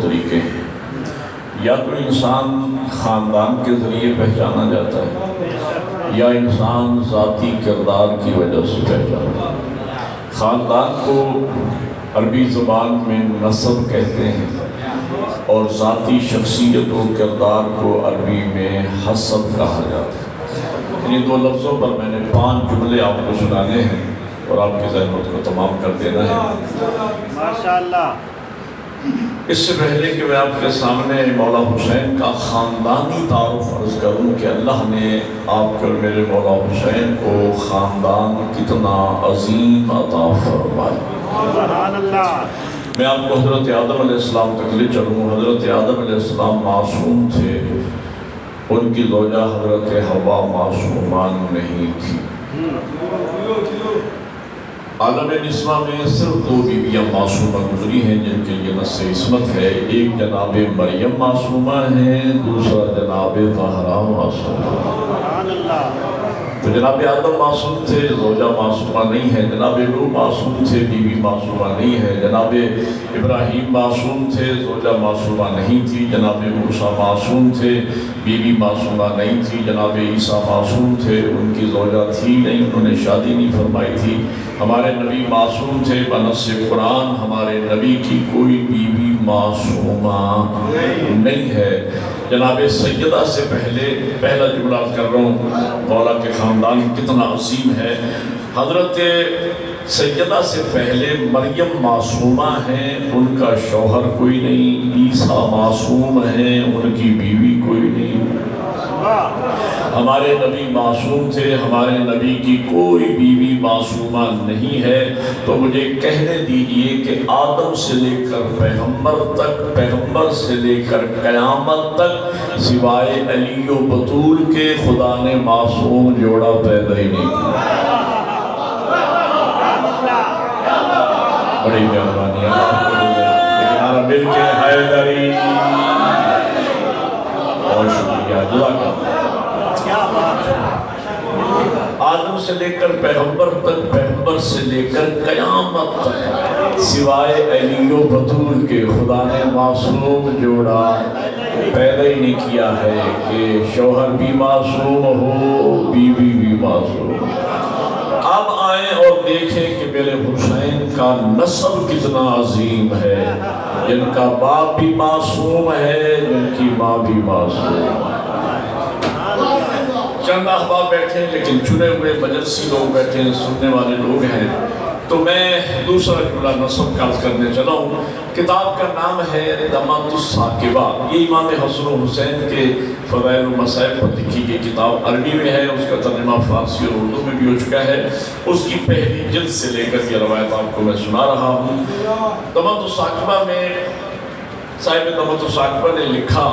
طریقے ہیں۔ یا تو انسان خاندان کے ذریعے پہچانا جاتا ہے یا انسان ذاتی کردار کی وجہ سے پہچانا۔ خاندان کو عربی زبان میں نسب کہتے ہیں اور ذاتی شخصیت و کردار کو عربی میں حسب کہا جاتا ہے۔ ان دو لفظوں پر میں نے 5 جملے آپ کو سنانے ہیں اور آپ کی ذہنت کو تمام کر دینا ہے۔ ماشاءاللہ۔ اس سے پہلے کہ میں آپ کے سامنے مولا حسین کا خاندانی تعارف عرض کروں کہ اللہ نے آپ کے اور میرے مولا حسین کو خاندان کتنا عظیم عطا فرمایا۔ سبحان اللہ۔ میں آپ کو حضرت آدم علیہ السلام تک لے چلوں۔ حضرت آدم علیہ السلام معصوم تھے، ان کی زوجہ حضرت حوا معصومان نہیں تھی۔ عالم نسواں میں صرف 2 بیویاں معصومہ گزری ہیں جن کے لیے نص عصمت ہے۔ ایک جناب مریم معصومہ ہیں، دوسرا جناب طاہرہ معصومہ۔ سبحان اللہ۔ تو جناب آدم معصوم تھے، زوجہ معصومہ نہیں ہے۔ جناب نوح معصوم تھے، بیوی معصومہ نہیں ہے۔ جناب ابراہیم معصوم تھے، زوجہ معصومہ نہیں تھی۔ جناب موسیٰ معصوم تھے، بیوی معصومہ نہیں تھی۔ جناب عیسیٰ معصوم تھے، ان کی زوجہ تھی نہیں، انہوں نے شادی نہیں فرمائی تھی۔ ہمارے نبی معصوم تھے، بنص قرآن ہمارے نبی کی کوئی بیوی معصومہ نہیں ہے۔ جناب سیدہ سے پہلا جملہ کر رہا ہوں، مولا کے خاندان کتنا عظیم ہے۔ حضرت سیدہ سے پہلے مریم معصومہ ہیں، ان کا شوہر کوئی نہیں۔ عیسیٰ معصوم ہیں، ان کی بیوی کوئی نہیں۔ ہمارے نبی معصوم تھے، ہمارے نبی کی کوئی بیوی معصومہ نہیں ہے۔ تو مجھے کہنے دیجئے کہ آدم سے لے کر پیغمبر تک، پیغمبر سے لے کر قیامت تک سوائے علی و بطول کے خدا نے معصوم جوڑا پیدا ہی نہیں کیا۔ بڑی مہربانی ہے لیکن مل کے حیدری اور شکریہ جزاک اللہ۔ آدم سے لے کر پیغمبر تک، پیغمبر سے لے کر قیامت تک سوائے علی و بطول کے خدا نے معصوم جوڑا پیدا ہی نہیں کیا ہے کہ شوہر بھی معصوم ہو، بیوی بھی معصوم۔ اب آئیں اور دیکھیں کہ میرے حسین کا نسب کتنا عظیم ہے، جن کا باپ بھی معصوم ہے، جن کی ماں بھی معصوم ہے۔ چند احباب بیٹھے ہیں لیکن چنے ہوئے مجلسی لوگ بیٹھے ہیں، سننے والے لوگ ہیں۔ تو میں دوسرا جملہ نسب کا عرض کرنے چلا ہوں۔ کتاب کا نام ہے دمۃ الثاقبہ۔ یہ امام حسن و حسین کے فضائل و مصائب پر لکھی گئی کتاب عربی میں ہے، اس کا ترجمہ فارسی اور اردو میں بھی ہو چکا ہے۔ اس کی پہلی جلد سے لے کر یہ روایت آپ کو میں سنا رہا ہوں۔ دمۃ الثاقبہ میں صاحب دمۃ الثاقبہ نے لکھا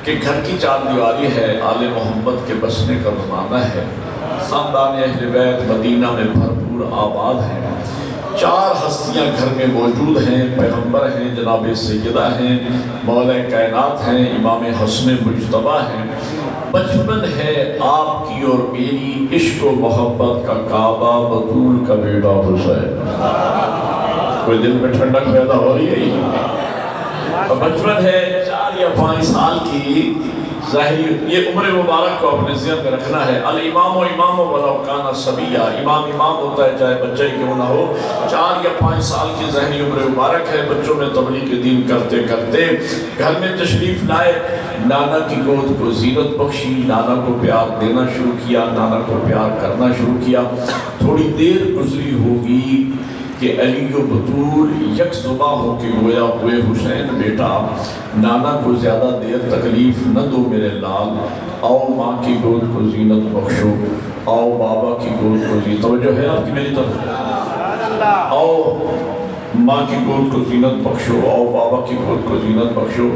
کہ گھر کی 4 دیواری ہے، آل محمد کے بسنے کا زمانہ ہے، خاندان اہل بیت مدینہ میں بھرپور آباد ہیں۔ 4 ہستیاں گھر میں موجود ہیں، پیغمبر ہیں، جناب سیدہ ہیں، مولا کائنات ہیں، امام حسن مجتبیٰ ہیں۔ بچپن ہے آپ کی اور میری عشق و محبت کا کعبہ، بطول کا بیٹا حسین۔ کوئی دل میں ٹھنڈک پیدا ہو رہی ہے؟ بچپن ہے 4 یا 5 سال کی، ظاہری یہ عمر مبارک کو اپنے ذہن میں رکھنا ہے۔ الامام و امام ولو کان صبیا، امام امام ہوتا ہے چاہے بچہ ہی کیوں نہ ہو۔ 4 یا 5 سال کی ظاہری عمر مبارک ہے، بچوں میں تبلیغ دین کرتے کرتے گھر میں تشریف لائے، نانا کی گود کو زینت بخشی، نانا کو پیار دینا شروع کیا، نانا کو پیار کرنا شروع کیا۔ تھوڑی دیر گزری ہوگی کہ علی و بطول یک زباں ہو کے گویا ہوئے، حسین بیٹا نانا کو زیادہ دیر تکلیف نہ دو میرے لال، آؤ ماں کی گود کو زینت بخشو، آؤ بابا کی گود کو زینت، توجہ ہے آپ کی میری طرف؟ آؤ ماں کی گود کو زینت بخشو، آؤ بابا کی گود کو زینت بخشو۔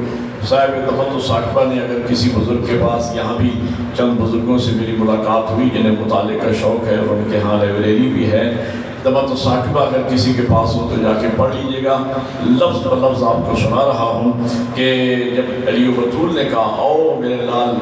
صاحب دمۃ الثاقبہ نے اگر کسی بزرگ کے پاس، یہاں بھی چند بزرگوں سے میری ملاقات ہوئی جنہیں مطالعے کا شوق ہے اور ان کے ہاں لائبریری بھی ہے، دمت ثاقبہ اگر کسی کے پاس ہو تو جا کے پڑھ لیجئے گا. لفظ پر لفظ آپ کو سنا رہا ہوں کہ جب علی و بطول نے کہا او میرے لال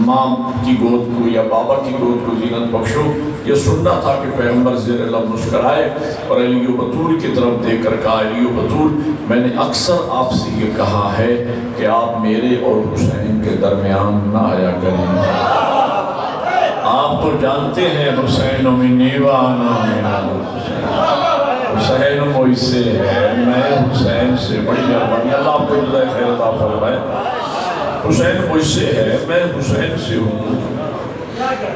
ماں کی گود کو یا بابا کی گود کو زینت بخشو، یہ سننا تھا کہ پیغمبر زیر لب مسکرائے اور علی و بطول کی طرف دیکھ کر کہا علی و بطول میں نے اکثر آپ سے یہ کہا ہے کہ آپ میرے اور حسین کے درمیان نہ آیا کریں. آپ تو جانتے ہیں حسین منی وانا حسین مجھ سے ہے، میں حسین سے. بڑی مہربانی، اللہ آپ کو جزائے خیر عطا فرمائے. حسین مجھ سے ہے، میں حسین سے ہوں.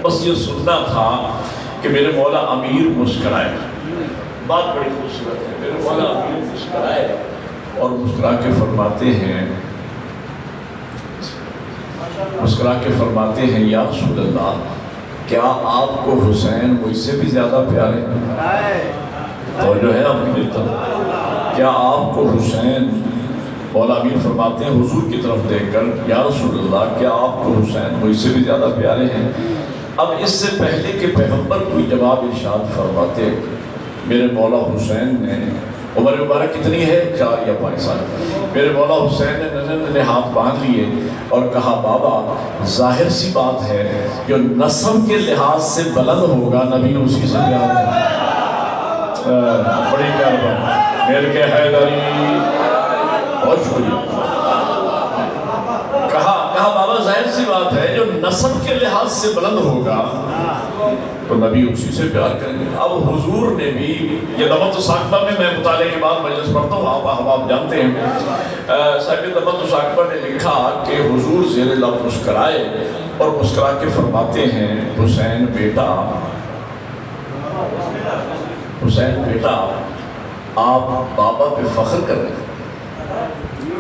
بس یہ سننا تھا کہ میرے مولا امیر مسکرائے. بات بڑی خوبصورت ہے. میرے مولا امیر مسکرائے اور مسکرا کے فرماتے ہیں یا رسول اللہ کیا آپ کو حسین مجھ سے بھی زیادہ پیارے ہیں؟ تو جو ہے آپ کی طرف کیا آپ کو حسین، مولا امیر فرماتے ہیں حضور کی طرف دیکھ کر یا رسول اللہ کیا آپ کو حسین مجھ سے بھی زیادہ پیارے ہیں؟ اب اس سے پہلے کہ پیغمبر کوئی جواب ارشاد فرماتے میرے مولا حسین نے، عمر مبارک کتنی ہے 4 یا 5 سال، میرے مولا حسین نے ننھے ہاتھ باندھ لیے اور کہا بابا ظاہر سی بات ہے جو نسب کے لحاظ سے بلند ہوگا نبی اسی سے پیار ہے. بڑی مہربانی میرے کے حیدری، بہت شکریہ. کہا بابا ظاہر سی بات ہے جو نسب کے لحاظ سے بلند ہوگا تو نبی اسی سے پیار کریں گے. اب حضور نے بھی یہ دمت ثاقبہ میں مطالعے کے بعد مجلس پڑھتا ہوں، آپ جانتے ہیں صاحب دمت ثاقبہ نے لکھا کہ حضور زیر لب مسکرائے اور مسکرا کے فرماتے ہیں حسین بیٹا آپ بابا پہ فخر کر رہے ہیں.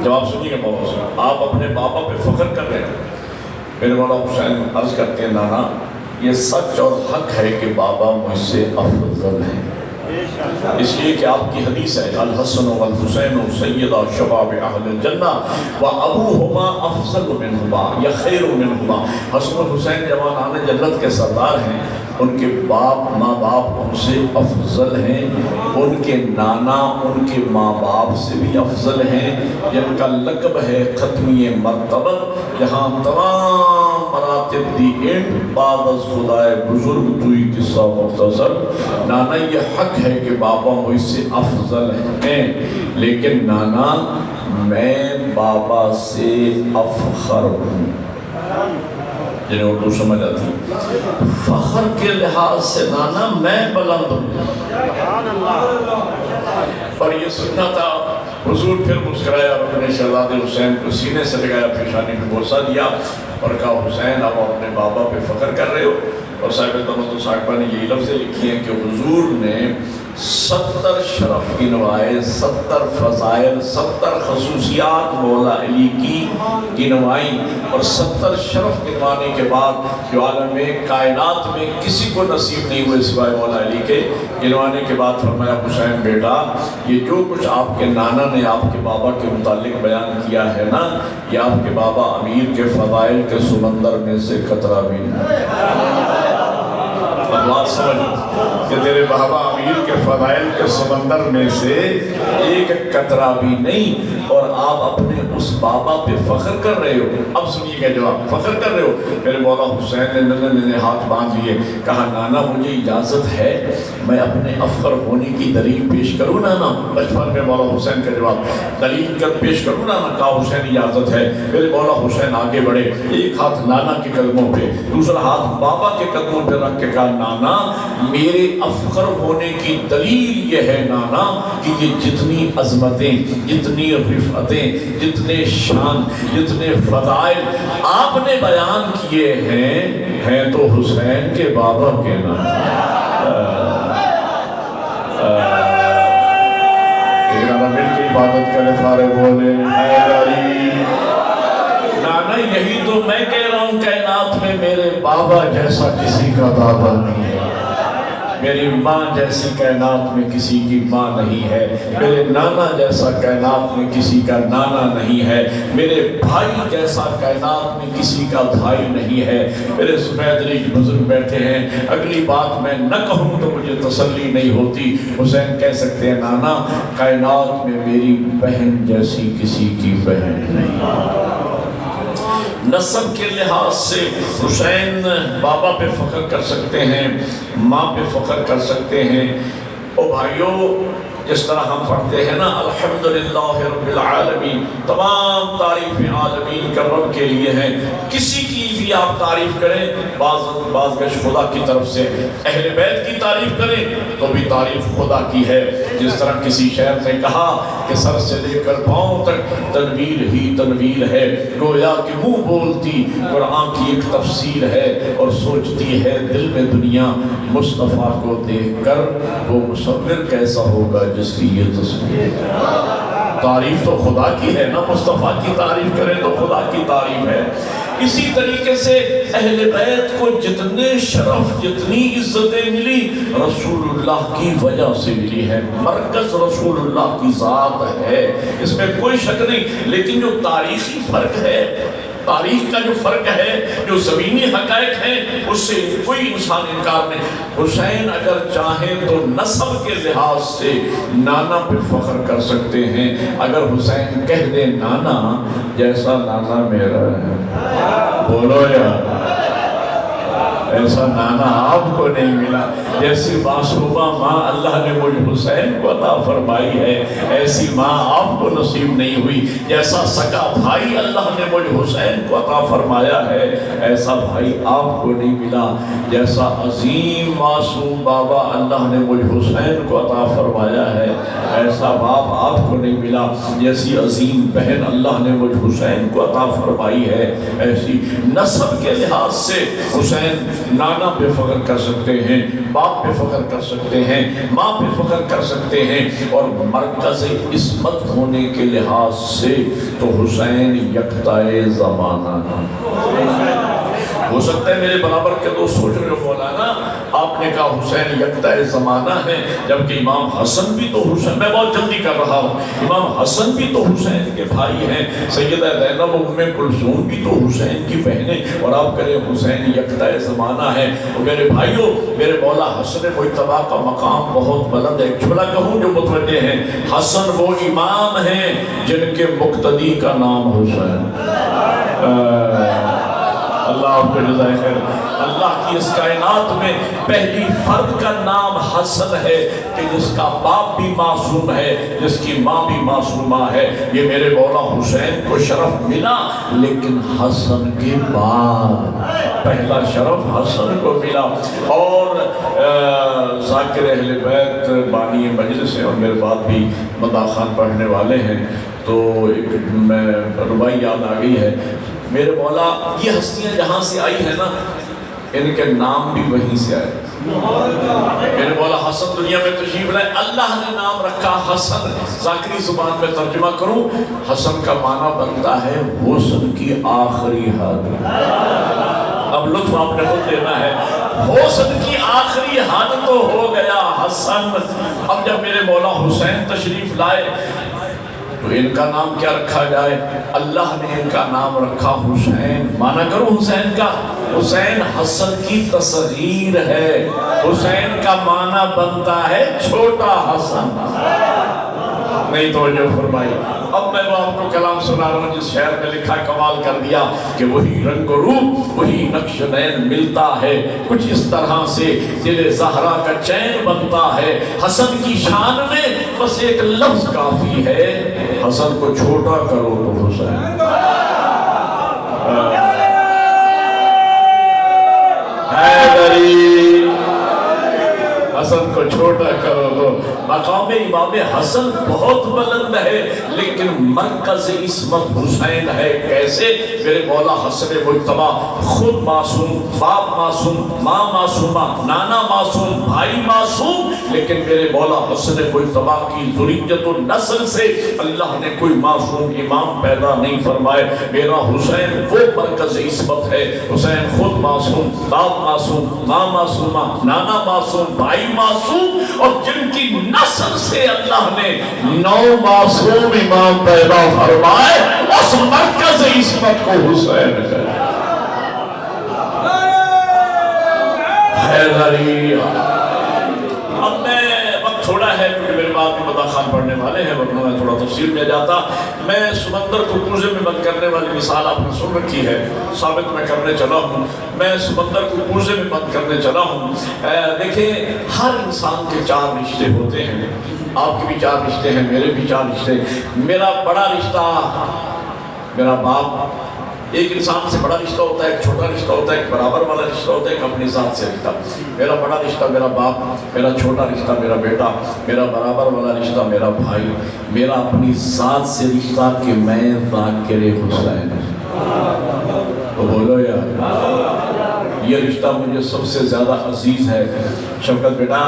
جواب سنیے گا مولا حسین، آپ اپنے بابا پہ فخر کر رہے ہیں. میرے مولا حسین عرض کرتے ہیں نانا یہ سچ اور حق ہے کہ بابا مجھ سے افضل ہیں، اس لیے کہ آپ کی حدیث ہے الحسن والحسین سیدہ شباب اہل الجنہ وابوہما افضل منہما یا خیر منہما. حسن و حسین جوانان جنت کے سردار ہیں، ان کے ماں باپ ان سے افضل ہیں، ان کے نانا ان کے ماں باپ سے بھی افضل ہیں، جن کا لقب ہے ختمی مرتبت، جہاں تمام مراتب دی اینڈ بعد از خدائے بزرگ توی قصہ مختصر. نانا یہ حق ہے کہ بابا مجھ سے افضل ہیں، لیکن نانا میں بابا سے افخر ہوں. جنہیں اردو سمجھ آتی ہے فخر کے لحاظ سے نانا میں بلند ہوں. اور یہ سننا تھا. حضور پھر مسکرایا اور اپنے شہزادے حسین کو سینے سے لگایا، پیشانی پہ بوسہ دیا اور کہا حسین آپ اپنے بابا پہ فخر کر رہے ہو. اور صاحب دمت ثاقبہ نے یہی لفظیں لکھی ہیں کہ حضور نے 70 شرف گنوائے، 70 فضائل، 70 خصوصیات مولا علی کی گنوائی، اور 70 شرف گنوانے کے بعد جو عالم کائنات میں کسی کو نصیب نہیں ہوئے سوائے مولا علی کے، گنوانے کے بعد فرمایا حسین بیٹا یہ جو کچھ آپ کے نانا نے آپ کے بابا کے متعلق بیان کیا ہے نا، یہ آپ کے بابا امیر کے فضائل کے سمندر میں سے قطرہ بھی نہیں. بات سمجھ کہ تیرے بابا امیر کے فضائل کے سمندر میں سے ایک قطرہ بھی نہیں، اور آپ اپنے اس بابا پہ فخر کر رہے ہو. اب سنیے گا جواب، فخر کر رہے ہو. میرے مولا حسین نے ننھے ہاتھ باندھ لیے، کہا نانا مجھے اجازت ہے میں اپنے افخر ہونے کی دلیل پیش کروں نانا. بچپن میں مولا حسین کا جواب دلیل کر پیش کروں نانا. کہا حسین اجازت ہے. میرے مولا حسین آگے بڑھے، ایک ہاتھ نانا کے قدموں پہ، دوسرا ہاتھ بابا کے قدموں پہ رکھ کے کہا نانا میرے افخر ہونے کی دلیل یہ ہے نانا کہ یہ جتنی عظمتیں، جتنی رفعتیں، جتنے شان، جتنے فضائل آپ نے بیان کیے ہیں تو حسین کے بابا کے نام. مل کے عبادت کرے سارے بولے حیدری. نانا یہی تو میں کہہ رہا ہوں کائنات میں میرے بابا جیسا کسی کا بابا نہیں ہے. میری ماں جیسی کائنات میں کسی کی ماں نہیں ہے، میرے نانا جیسا کائنات میں کسی کا نانا نہیں ہے، میرے بھائی جیسا کائنات میں کسی کا بھائی نہیں ہے۔ میرے سفید ریش بزرگ بیٹھے ہیں، اگلی بات میں نہ کہوں تو مجھے تسلی نہیں ہوتی۔ حسین کہہ سکتے ہیں نانا کائنات میں میری بہن جیسی کسی کی بہن نہیں۔ نسب کے لحاظ سے حسین بابا پہ فخر کر سکتے ہیں، ماں پہ فخر کر سکتے ہیں۔ او بھائیو، جس طرح ہم پڑھتے ہیں نا الحمدللہ رب العالمین، تمام تعریف عالمین کا رب کے لیے ہیں، کسی کی بھی آپ تعریف کریں، بعض گش خدا کی طرف سے، اہل بیت کی تعریف کریں تو بھی تعریف خدا کی ہے۔ جس طرح کسی شعر نے کہا کہ سر سے لے کر پاؤں تک تنویر ہی تنویر ہے، گویا کہ منہ بولتی قرآن کی ایک تفسیر ہے، اور سوچتی ہے دل میں دنیا مصطفیٰ کو دیکھ کر وہ مصور کیسا ہوگا جس کی یہ تصویر۔ تعریف تو خدا کی ہے نا، مصطفیٰ کی تعریف کریں تو خدا کی تعریف ہے۔ اسی طریقے سے اہل بیت کو جتنے شرف، جتنی عزتیں ملی، رسول اللہ کی وجہ سے ملی ہے۔ مرکز رسول اللہ کی ذات ہے، اس میں کوئی شک نہیں، لیکن جو تاریخی فرق ہے، تاریخ کا جو فرق ہے، جو زمینی حقائق ہیں، اس سے کوئی انسان انکار نہیں۔ حسین اگر چاہیں تو نسب کے لحاظ سے نانا پہ فخر کر سکتے ہیں۔ اگر حسین کہہ دے نانا جیسا نانا میرا ہے، بولو یار، ایسا نانا آپ کو نہیں ملا، جیسی معصومہ ماں اللہ نے مجھ حسین کو عطا فرمائی ہے، ایسی ماں آپ کو نصیب نہیں ہوئی۔ جیسا سگا بھائی اللہ نے مجھ حسین کو عطا فرمایا ہے، ایسا بھائی آپ کو نہیں ملا۔ جیسا عظیم معصوم بابا اللہ نے مجھ حسین کو عطا فرمایا ہے، ایسا باپ آپ کو نہیں ملا۔ جیسی عظیم بہن اللہ نے مجھ حسین کو عطا فرمائی ہے، ایسی نسب کے لحاظ سے حسین نانا پہ فخر کر سکتے ہیں، باپ پہ فخر کر سکتے ہیں، ماں پہ فخر کر سکتے ہیں، اور مرکز عصمت ہونے کے لحاظ سے تو حسین یکتائے زمانہ ہو سکتا ہے۔ میرے برابر کے دوست سوچ رہے ہو مولانا آپ نے کہا حسین یکتائے زمانہ ہے، جبکہ امام حسن بھی تو حسین، میں بہت جلدی کر رہا ہوں، امام حسن بھی تو حسین کے بھائی ہیں، سیدہ زینب ام کلثوم بھی تو حسین کی بہنیں، اور آپ کہہ حسین یکتائے زمانہ ہے۔ اور میرے بھائیوں، میرے مولا حسن مجتبیٰ کا مقام بہت بلند ہے۔ ایک جملہ کہوں جو متوجہ ہیں، حسن وہ امام ہیں جن کے مقتدی کا نام حسین۔ اللہ آپ کو جزائے خیر۔ اللہ کی اس کائنات میں پہلی فرد کا نام حسن ہے کہ جس کا باپ بھی معصوم ہے، جس کی ماں بھی معصومہ ہے۔ یہ میرے مولا حسین کو شرف ملا، لیکن حسن کے بعد پہلا شرف حسن کو ملا۔ اور ذاکر اہل بیت بانی مجلس ہیں، اور میرے بعد بھی مداخان پڑھنے والے ہیں، تو ایک میں ربائی یاد آ گئی ہے۔ میرے مولا یہ ہستیاں جہاں سے آئی ہیں نا، ان کے نام بھی وہیں سے آئے۔ میرے مولا حسن دنیا میں تشریف لائے، اللہ نے نام رکھا حسن۔ ذاکری زبان میں ترجمہ کروں، حسن کا معنی بنتا ہے حسن کی آخری حد۔ اب لطف آپ نے خود دینا ہے، حسن کی آخری حد تو ہو گیا حسن۔ اب جب میرے مولا حسین تشریف لائے تو ان کا نام کیا رکھا جائے؟ اللہ نے ان کا نام رکھا حسین۔ مانا کرو حسین کا، حسین حسن کی تصغیر ہے، حسین کا معنی بنتا ہے چھوٹا حسن۔ نہیں توجہ فرمائی۔ اب میں وہ آپ کو کلام سنا رہا ہوں جس شعر میں لکھا، کمال کر دیا کہ وہی رنگ و روپ وہی نقش نین ملتا ہے، کچھ اس طرح سے دل زہرا کا چین بنتا ہے۔ حسن کی شان میں بس ایک لفظ کافی ہے، حسن کو چھوٹا کرو تو حسین۔ حیدری، حسن کو چھوٹا کرو تو مقام امام حسن بہت بلند ہے لیکن مرکز عصمت حسین ہے. کیسے؟ میرے مولا حسن مجتبی خود معصوم، باپ معصوم، ماں معصومہ، نانا معصوم، بھائی معصوم، لیکن میرے مولا حسن مجتبی کی ذریت و نسل سے اللہ نے کوئی معصوم امام پیدا نہیں فرمائے. میرا حسین وہ مرکز عصمت ہے. حسین خود معصوم، باپ معصوم، ماں معصومہ، نانا معصوم، بھائی معصوم، اور جن کی نسل سے اللہ نے 9 معصوم امام پیدا فرمائے اس مرکز عصمت کو حسین ہے. حیدری. اب میں وقت تھوڑا ہے کیونکہ میرے بعد بھی مداح خان پڑھنے والے ہیں، ورنہ میں تھوڑا تفصیل میں جاتا. میں سمندر کو کوزے میں بند کرنے والی مثال آپ نے سن رکھی ہے، ثابت میں کرنے چلا ہوں. میں سمندر کو کوزے میں بند کرنے چلا ہوں. دیکھیں ہر انسان کے 4 رشتے ہوتے ہیں. آپ کے بھی 4 رشتے ہیں، میرے بھی 4 رشتے. میرا بڑا رشتہ میرا باپ. ایک انسان سے بڑا رشتہ ہوتا ہے، ایک چھوٹا رشتہ ہوتا ہے، ایک برابر والا رشتہ ہوتا ہے، ایک اپنی ذات سے رشتہ. میرا بڑا رشتہ میرا باپ، میرا چھوٹا رشتہ میرا بیٹا، میرا برابر والا رشتہ میرا بھائی، میرا اپنی ذات سے رشتہ کہ میں ذاکر حسین. تو بولو یار، یہ رشتہ مجھے سب سے زیادہ عزیز ہے. شفقت بیٹا،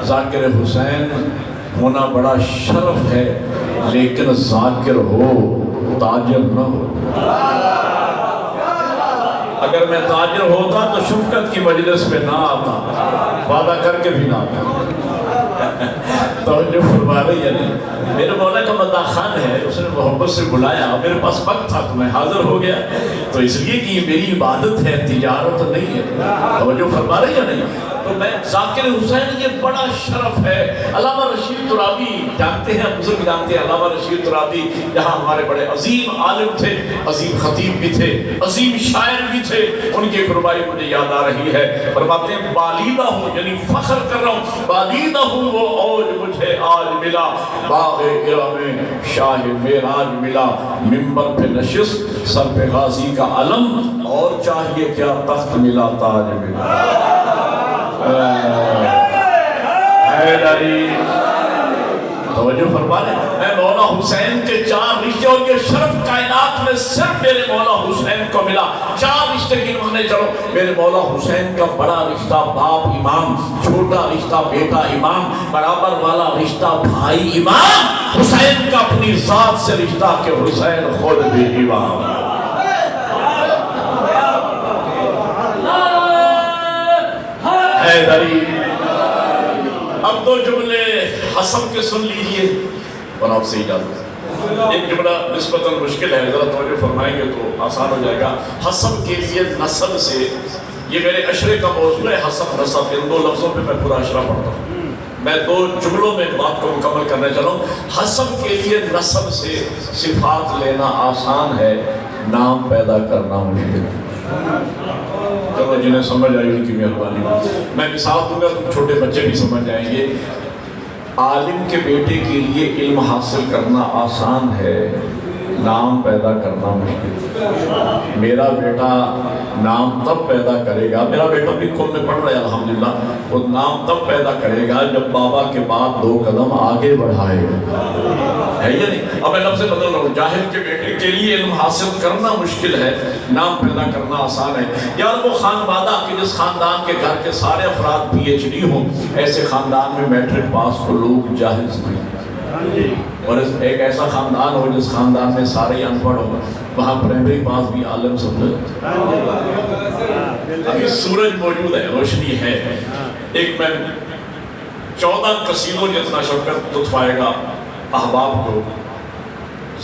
ذاکر حسین ہونا بڑا شرف ہے، لیکن ذاکر ہو، تاجر نہ ہو. اگر میں تاجر ہوتا تو شفقت کی مجلس پہ نہ آتا، وعدہ کر کے بھی نہ آتا. توجہ فرما رہی ہے نہیں؟ میرے مولا کا مداح خان ہے، اس نے محبت سے بلایا، میرے پاس وقت تھا تو میں حاضر ہو گیا. تو اس لیے کہ یہ میری عبادت ہے، تجارت نہیں ہے. توجہ فرما رہی ہے نہیں؟ تو میں ذاکر حسین، یہ بڑا شرف ہے. علامہ رشید ترابی جانتے ہیں، بزرگ جانتے ہیں علامہ رشید ترابی، جہاں ہمارے بڑے عظیم عالم تھے، عظیم خطیب بھی تھے، عظیم شاعر بھی تھے. ان کی فرمائی مجھے یاد آ رہی ہے. فرماتے ہیں بالیدہ ہوں، یعنی فخر کر رہا ہوں، بالیدہ ہوں وہ اوج مجھے آج ملا، باغ گرہ میں شاہ معراج ملا. ممبر پہ نشست، سر پہ غازی کا علم، اور چاہیے کیا تخت ملا، تاج ملا. حیدری. توجہ فرما لیں. میں مولا حسین کے 4 رشتے، اور یہ شرف کائنات میں صرف میرے مولا حسین کو ملا. 4 رشتے گنوانے چلو. میرے مولا حسین کا بڑا رشتہ باپ امام، چھوٹا رشتہ بیٹا امام، برابر والا رشتہ بھائی امام. حسین کا اپنی ذات سے رشتہ کہ حسین خود بھی امام. حیدری. اب 2 جملے حسب کے سن لیجئے اور آپ سے اجازت. ایک جملہ نسبتاً مشکل ہے، ذرا توجہ فرمائیں گے تو آسان ہو جائے گا. حسب کے لیے نسب سے، یہ میرے اشرے کا موضوع ہے، حسب نسب. ان 2 لفظوں پہ میں پورا اشرہ پڑھتا ہوں. میں 2 جملوں میں بات کو مکمل کرنے چلا ہوں. حسب کے لیے نسب سے صفات لینا آسان ہے، نام پیدا کرنا مشکل ہے. چلو جنہیں سمجھ آئی ان کی مہربانی. میں مثال دوں گا تو چھوٹے بچے بھی سمجھ جائیں گے. عالم کے بیٹے کے لیے علم حاصل کرنا آسان ہے، نام پیدا کرنا مشکل. میرا بیٹا نام تب پیدا کرے گا، میرا بیٹا بھی قوم میں پڑھ رہا ہے الحمدللہ، وہ نام تب پیدا کرے گا جب بابا کے بعد 2 قدم آگے بڑھائے گا. ہے یا نہیں؟ اب میں لفظ بدل رہا ہوں. جاہل کے بیٹے کے لیے علم حاصل کرنا مشکل ہے، نام پیدا کرنا آسان ہے. یار وہ خانوادہ کہ جس خاندان کے گھر کے سارے افراد PhD ہوں، ایسے خاندان میں میٹرک پاس کو لوگ جاہل سمجھتے. اور ایک ایسا خاندان ہو جس خاندان میں سارے ان پڑھ ہو، وہاں پرائمری پاس بھی عالم سمجھے. ابھی سورج موجود ہے، روشنی ہے. ایک میں 14 قصیدوں جتنا شفقت لطف آئے گا احباب کو.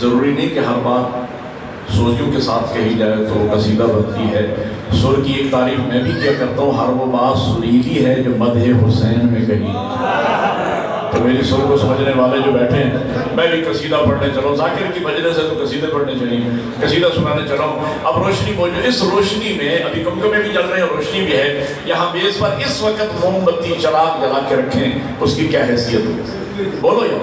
ضروری نہیں کہ ہر بات سوچیوں کے ساتھ کہی جائے تو قصیدہ بنتی ہے. سر کی ایک تعریف میں بھی کیا کرتا ہوں، ہر وہ بات سریلی ہے جو مدح حسین میں کہی. تو میری سر کو سمجھنے والے جو بیٹھے ہیں، میں بھی قصیدہ پڑھنے چلا ہوں. ذاکر کی مجلس ہے تو قصیدے پڑھنے چاہیے، قصیدہ سنانے چلا ہوں. اب روشنی موجود، اس روشنی میں ابھی کمکمے بھی چل رہے ہیں، روشنی بھی ہے. یہاں میز پر اس وقت موم بتی چراغ جلا کے رکھیں، اس کی کیا حیثیت ہے؟ بولو یا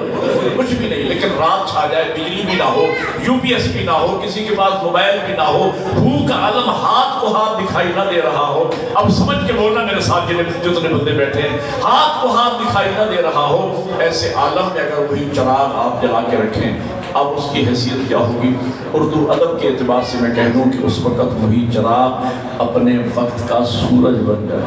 کچھ بھی نہیں، لیکن رات چھا جائے، بجلی بھی نہ ہو، یو پی ایس بھی نہ ہو، کسی کے پاس موبائل بھی نہ ہو، بھوک عالم ہاتھ کو ہاتھ دکھائی نہ دے رہا ہو، اب سمجھ کے بولنا میرے ساتھ جتنے بندے بیٹھے ہیں، ہاتھ کو ہاتھ دکھائی نہ دے رہا ہو، ایسے عالم میں اگر وہی چراغ آپ جلا کے رکھیں، اب اس کی حیثیت کیا ہوگی؟ اردو ادب کے اعتبار سے میں کہہ دوں کہ اس وقت وہی چراغ اپنے وقت کا سورج بن جائے۔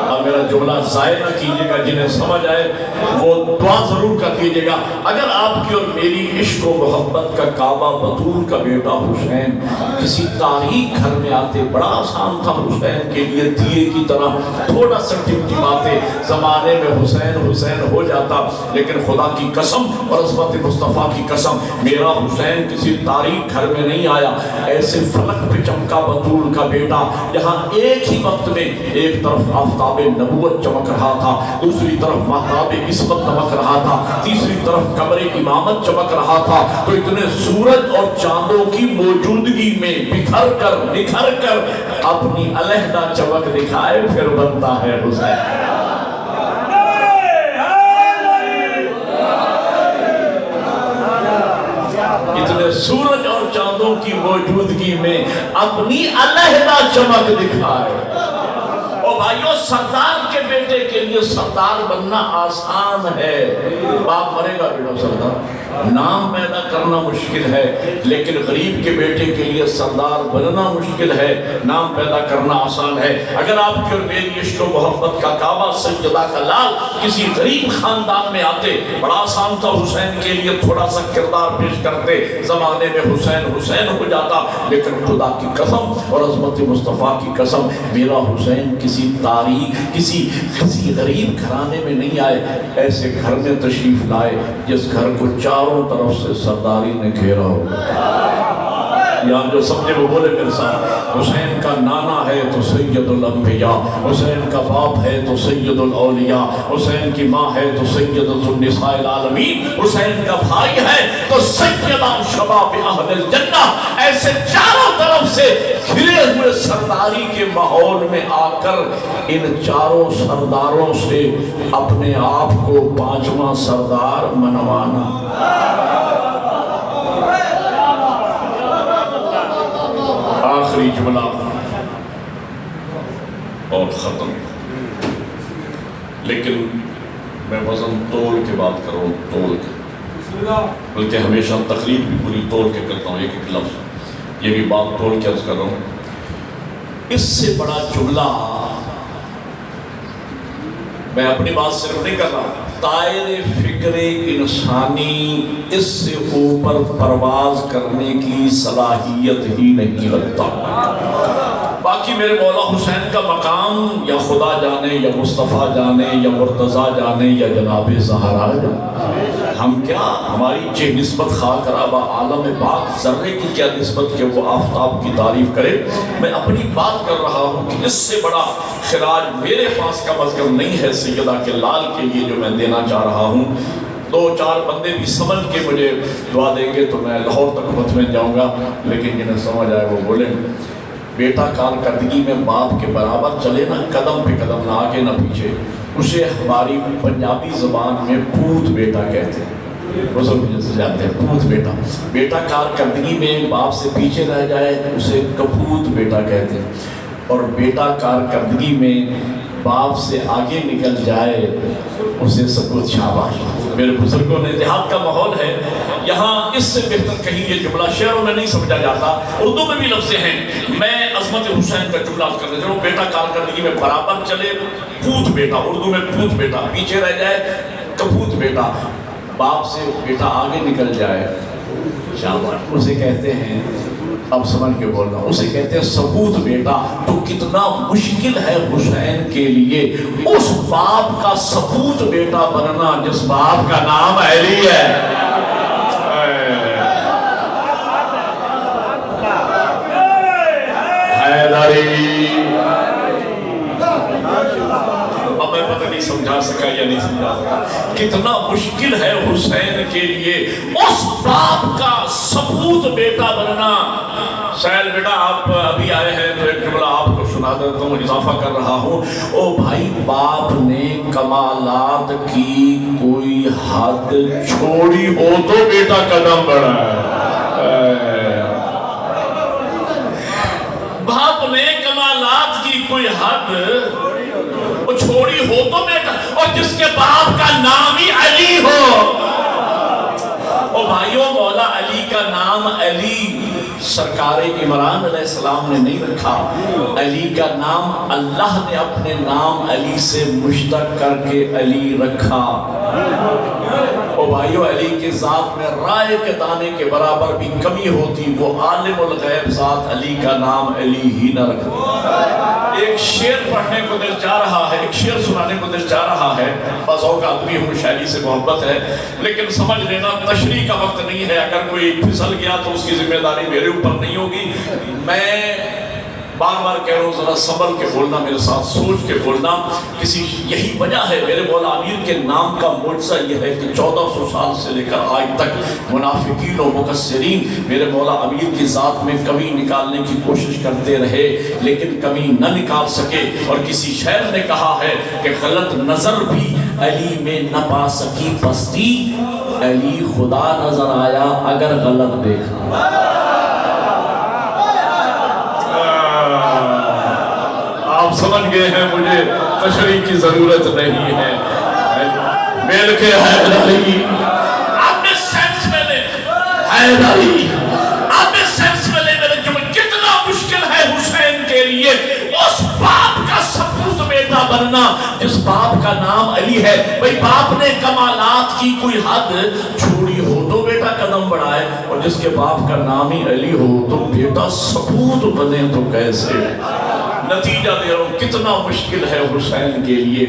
اب میرا جملہ ضائع نہ کیجیے گا، جنہیں سمجھ آئے وہ دعا ضرور کر دیجیے گا۔ اگر آپ کی اور میری عشق و محبت کا کعبہ بطول کا بیٹا حسین کسی تاریخ گھر میں آتے، بڑا آسان تھا حسین کے لیے دیے کی طرح تھوڑا سا ٹمٹماتے زمانے میں حسین حسین ہو جاتا، لیکن خدا کی قسم اور عظمت مصطفیٰ کی قسم میرا حسین کسی تاریخ گھر میں نہیں آیا۔ ایسے فلک پہ چمکا بطول کا بیٹا، جہاں ایک ہی وقت میں ایک طرف آفتاب نبوت چمک رہا تھا، دوسری طرف مہتاب عصمت چمک رہا تھا، تیسری طرف قمر امامت چمک رہا تھا، تو اتنے سورج اور چاندوں کی موجودگی میں بکھر کر اپنی علیحدہ چمک دکھائے پھر بنتا ہے حسین۔ اتنے سورج اور چاندوں کی موجودگی میں اپنی علیحدہ چمک دکھائے۔ بھائیو، سردار کے بیٹے کے لیے سردار بننا آسان ہے، باپ مرے گا بیٹا سردار، نام پیدا کرنا مشکل ہے، لیکن غریب کے بیٹے کے لیے سردار بننا مشکل ہے، نام پیدا کرنا آسان ہے۔ اگر آپ کی اور میری عشق و محبت کا کعبہ سیدہ کا لال کسی غریب خاندان میں آتے، بڑا آسان تھا، حسین کے لیے تھوڑا سا کردار پیش کرتے، زمانے میں حسین حسین ہو جاتا، لیکن خدا کی قسم اور عظمت مصطفیٰ کی قسم میرا حسین کسی تاریخ کسی غریب گھرانے میں نہیں آئے، ایسے گھر میں تشریف لائے جس گھر کو چاروں طرف سے سرداری نے گھیرا ہو۔ یا جو سمجھے وہ بولے میرے ساتھ، حسین کا نانا ہے تو سید الانبیاء، حسین کا باپ ہے تو سید الاولیاء، حسین کی ماں ہے تو سیدۃ النساء العالمین، حسین کا بھائی ہے تو سیدہ شباب اہل الجنہ۔ ایسے چاروں طرف سے گھرے ہوئے سرداری کے ماحول میں آ کر ان چاروں سرداروں سے اپنے آپ کو پانچواں سردار منوانا۔ آخری جملہ اور ختم، لیکن میں وزن تول کے بات کروں، تول کے، بلکہ ہمیشہ تقریر بھی پوری تول کے کرتا ہوں، ایک ایک لفظ، یہ بھی بات تول کے عرض کر رہا ہوں۔ اس سے بڑا جملہ میں اپنی بات صرف نہیں کر رہا، طائر فکر انسانی اس سے اوپر پرواز کرنے کی صلاحیت ہی نہیں رکھتا۔ باقی میرے مولا حسین کا مقام یا خدا جانے یا مصطفیٰ جانے یا مرتضیٰ جانے یا جناب زہرا جانے، ہم کیا، ہماری چہ نسبت خاک رابہ عالم پاک ذرے کی کیا نسبت کہ وہ آفتاب کی تعریف کرے۔ میں اپنی بات کر رہا ہوں کہ اس سے بڑا خراج میرے پاس کم از کم نہیں ہے سیدہ کے لال کے لیے جو میں دینا چاہ رہا ہوں۔ دو چار بندے بھی سمجھ کے مجھے دعا دیں گے تو میں لاہور تک مطمئن جاؤں گا، لیکن جنہیں سمجھ آئے وہ بولیں۔ بیٹا کارکردگی میں باپ کے برابر چلے نا، قدم پہ قدم، نہ آگے نہ پیچھے، اسے ہماری پنجابی زبان میں پوت بیٹا کہتے ہیں، بزرگ جیسے جانتے ہیں، پوت بیٹا۔ بیٹا کارکردگی میں باپ سے پیچھے رہ جائے اسے کپوت بیٹا کہتے ہیں، اور بیٹا کارکردگی میں باپ سے آگے نکل جائے اسے سپوت شاباش۔ میرے بزرگوں نے، دیہات کا ماحول ہے یہاں، اس سے بہتر کہیں یہ جملہ شعروں میں نہیں سمجھا جاتا، اردو میں بھی لفظ ہیں۔ میں عظمت حسین کا جملہ کرنے چاہوں، بیٹا کارکردگی میں برابر چلے پوت بیٹا، اردو میں پوت بیٹا، پیچھے رہ جائے کپوت بیٹا، باپ سے بیٹا آگے نکل جائے شاباش، اسے کہتے ہیں، اب سمجھ کے بولنا، اسے کہتے ہیں سپوت بیٹا۔ تو کتنا مشکل ہے حسین کے لیے اس باپ کا سپوت بیٹا بننا جس باپ کا نام علی ہے۔ اب میں پتہ نہیں سمجھا سکا یا نہیں سمجھا سکا، کتنا مشکل ہے حسین کے لیے اس باپ کا سپوت بیٹا بننا۔ سہیل بیٹا آپ ابھی آئے ہیں تو ایک جملہ آپ کو سنا دیتا ہوں، اضافہ کر رہا ہوں۔ او بھائی، باپ نے کمالات کی کوئی حد چھوڑی ہو تو بیٹا قدم بڑھائے۔ باپ نے کمالات کی کوئی حد چھوڑی ہو تو بیٹا، اور جس کے باپ کا نام ہی علی ہو۔ اور بھائیوں، مولا علی کا نام علی سرکار عمران علیہ السلام نے نہیں رکھا، علی کا نام اللہ نے اپنے نام علی سے مشتق کر کے علی رکھا۔ اور بھائیوں، علی کی ذات میں رائے کے دانے کے برابر بھی کمی ہوتی، وہ عالم الغیب ذات علی کا نام علی ہی نہ رکھتا۔ ایک شعر پڑھنے کو دل چاہ رہا ہے، ایک شعر سنانے کو دل چاہ رہا ہے، بس آدمی ہوں، شاعری سے محبت ہے، لیکن سمجھ لینا تشریح کا وقت نہیں ہے۔ اگر کوئی پھسل گیا تو اس کی ذمہ داری میرے اوپر نہیں ہوگی۔ میں بار بار کہہ رہا ہوں، ذرا سنبھل کے بولنا، میرے ساتھ سوچ کے بولنا۔ یہی وجہ ہے میرے مولا امیر کے نام کا معجزہ یہ ہے کہ 1400 سال سے لے کر آج تک منافقین و مکسرین میرے مولا امیر کی ذات میں کمی نکالنے کی کوشش کرتے رہے، لیکن کمی نہ نکال سکے۔ اور کسی شاعر نے کہا ہے کہ غلط نظر بھی علی میں نہ پا سکی پستی، علی خدا نظر آیا اگر غلط دیکھا۔ آپ سمجھ گئے ہیں، مجھے تشریح کی ضرورت نہیں ہے۔ میل کے حیدری، آپ نے سینس میں لے، حیدری آپ نے سینس میں لے میرے جو کتنا مشکل ہے حسین کے لیے اس باپ کا سپوت بیٹا بننا جس باپ کا نام علی ہے۔ بھئی باپ نے کمالات کی کوئی حد چھوڑی ہو تو بیٹا قدم بڑھائے، اور جس کے باپ کا نام ہی علی ہو تو بیٹا سپوت بنے تو کیسے؟ نتیجہ دے رہا ہوں، کتنا مشکل ہے حسین کے لیے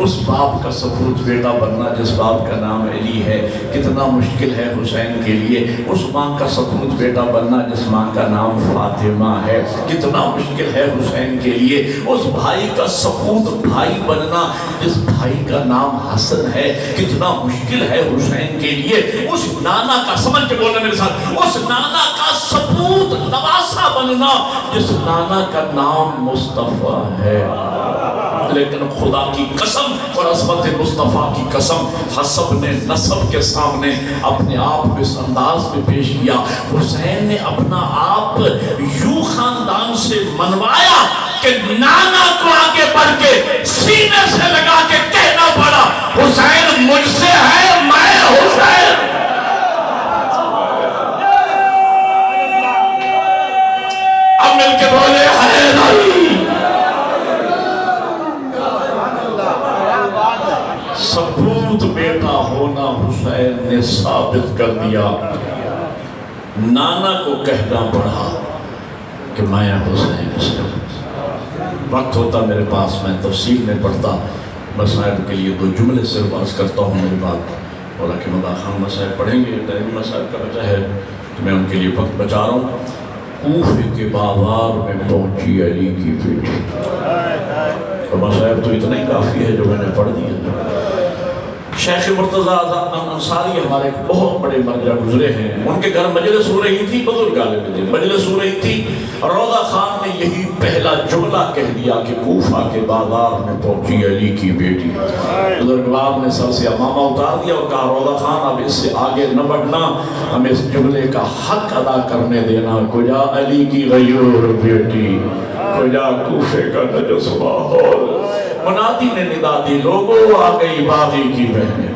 اس باپ کا سپوت بیٹا بننا جس باپ کا نام علی ہے، کتنا مشکل ہے حسین کے لیے اس ماں کا سپوت بیٹا بننا جس ماں کا نام فاطمہ ہے، کتنا مشکل ہے حسین کے لیے اس بھائی کا سپوت بھائی بننا جس بھائی کا نام حسن ہے، کتنا مشکل ہے حسین کے لیے اس نانا کا، سمجھ کے بولنا میرے ساتھ، اس نانا کا سپوت نواسا بننا جس نانا کا نام مصطفیٰ ہے۔ لیکن خدا کی قسم اور عظمت مصطفیٰ کی قسم، حسب نے نسب کے سامنے اپنے آپ اس انداز میں پیش کیا۔ حسین نے اپنا آپ یوں خاندان سے منوایا کہ نانا کو آگے بڑھ کے سینے سے لگا کے کہنا پڑا، حسین مجھ سے ہے، میں حسین۔ اب مل کے بولے حیدری۔ سپوت بیٹا ہونا حسین نے ثابت کر دیا۔ نانا کو کہنا پڑا کہ میں حسین سے، وقت ہوتا میرے پاس میں تفصیل میں پڑھتا، مسائب کے لیے 2 جملے صرف عرض کرتا ہوں میری بات، اور کہ مدا خان مسائب پڑھیں گے، ٹائم مسائب کا بچہ ہے تو میں ان کے لیے وقت بچا رہا ہوں۔ کوفے کے بازار میں پہنچی علی کی بیٹی، اور مسائب تو اتنا ہی کافی ہے جو میں نے پڑھ دیا۔ شیخ مرتضیٰ انصاری ہمارے بہت بڑے مرجع گزرے ہیں، ان کے گھر مجلس ہو رہی تھی، بزرگ عالم دین مجلس ہو رہی تھی، روضہ خان نے یہی پہلا جملہ کہہ دیا کہ کوفہ کے بازار میں پہنچی علی کی بیٹی۔ بزرگوار نے سر سے امامہ اتار دیا اور کہا روضہ خان اب اس سے آگے نہ بڑھنا، ہمیں اس جملے کا حق ادا کرنے دینا، کجا علی کی غیور بیٹی، کجا کوفے کا نجس ماحول۔ منادی نے ندا دی، لوگوں آ گئی باغی کی بہنیں۔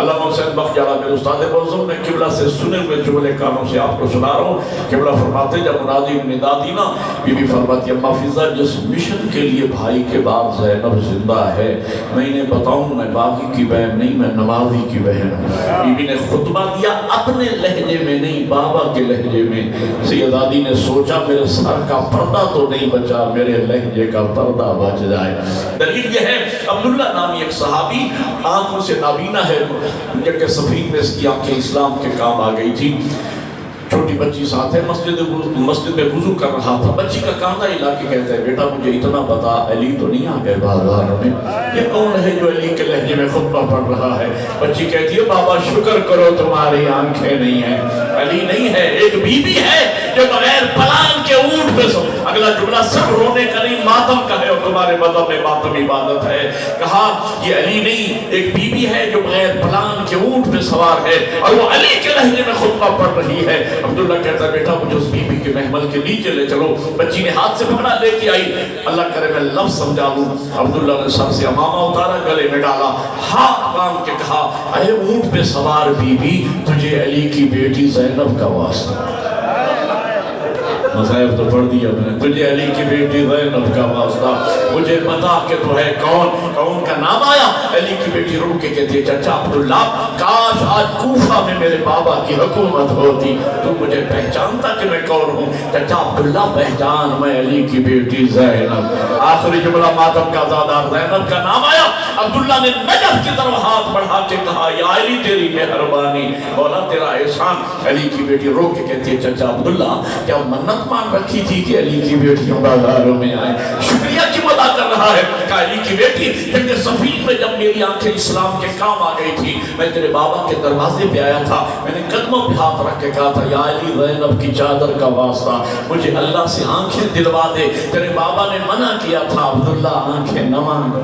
علامہ حسین بخش جارہ میرے استاد معظم نے قبلہ سے سنے ہوئے جملے کانوں سے آپ کو سنا رہا ہوں۔ قبلہ فرماتے جب منادی نے ندا دی نا، بی بی فرماتی اما فضا جس مشن کے لیے بھائی کے بعد زینب زندہ ہے، میں انہیں بتاؤں میں باغی کی بہن نہیں، میں نمازی کی بہن ہوں۔ بی بی نے خطبہ دیا اپنے لہجے میں نہیں، بابا کے لہجے میں۔ سیدادی نے سوچا میرے سر کا پردہ تو نہیں بچا، میرے لہجے کا پردہ بچ جائے۔ دلیل یہ ہے، عبداللہ نامی ایک صحابی آنکھوں سے نابینا ہے، جبکہ سفید میں اس کی آنکھیں اسلام کے کام آ گئی تھی، چھوٹی بچی ساتھ ہے، مسجد میں وضو کر رہا تھا، بچی کا کاندھا ہلا کے کہتا ہے بیٹا مجھے اتنا بتا علی تو نہیں آ گئے بازار میں، یہ کون ہے جو علی کے لہجے میں خطبہ پڑھ رہا ہے؟ بچی کہتی ہے بابا شکر کرو تمہاری آنکھیں نہیں ہیں، علی نہیں ہے، ایک بی بی ہے جو بغیر پلان کے اونٹ پہ سو۔ اگلا جملہ صرف رونے کا نہیں ماتم کا ہے، اور تمہارے مذہب میں ماتم عبادت ہے۔ کہا یہ علی نہیں، ایک بی بی ہے جو بغیر پلان کے اونٹ پہ سوار ہے اور وہ علی کے لہجے میں خطبہ پڑھ رہی ہے۔ عبداللہ کہتا ہے بیٹا مجھے اس بی بی کے محمل کے نیچے لے چلو۔ بچی نے ہاتھ سے پکڑا لے کے آئی، اللہ کرے میں لفظ سمجھا لوں۔ عبداللہ نے سر سے امامہ اتارا، گلے میں ڈالا، ہاتھ باندھ کے کہا اے اونٹ پہ سوار بی بی، تجھے علی کی بیٹی زینب کا واسطہ، مذاہب تو پڑھ دیا میں نے، تجھے علی کی بیٹی زینب کا واسطہ، مجھے بتا کہ تو ہے کون؟ کون کا نام آیا؟ علی کی بیٹی رو کے کہتی ہے چچا عبداللہ کاش آج کوفہ میں میرے بابا کی حکومت ہوتی، تو مجھے پہچانتا کہ میں کون ہوں۔ چچا عبداللہ پہچان، میں علی کی بیٹی زینب۔ آخری جملہ ماتم کا زادار زینب کا نام آیا۔ عبداللہ نے نجف کی طرف ہاتھ بڑھا کے کہا یا علی تیری مہربانی، مولا تیرا احسان۔ علی کی بیٹی رو کے کہتی ہے چچا عبداللہ کیا منت مان رکھی تھی کہ علی کی بیٹیوں بازاروں میں آئیں؟ شکریہ کیوں ادا کر رہا ہے کہ علی کی بیٹی جنگ صفین میں جب میری آنکھیں اسلام کے کام آ گئی تھی، میں تیرے بابا کے دروازے پہ آیا تھا، میں نے قدموں پہ ہاتھ رکھ کے کہا تھا یا علی زینب کی چادر کا واسطہ مجھے اللہ سے آنکھیں دلوا دے۔ تیرے بابا نے منع کیا تھا عبداللہ آنکھیں نہ مانگو،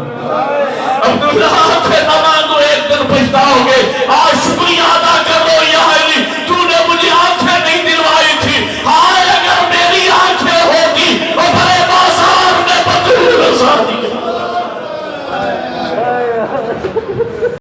عبداللہ آنکھیں نہ مانگو، ایک دن پچھتاؤ گے۔ آج شکریہ ادا کر لو یا علی تو نے مجھے آنکھیں نہیں دلوائی تھی، ہائے اگر میری آنکھیں ہوتی اور بھلے بازار میں بدل رسا دیا۔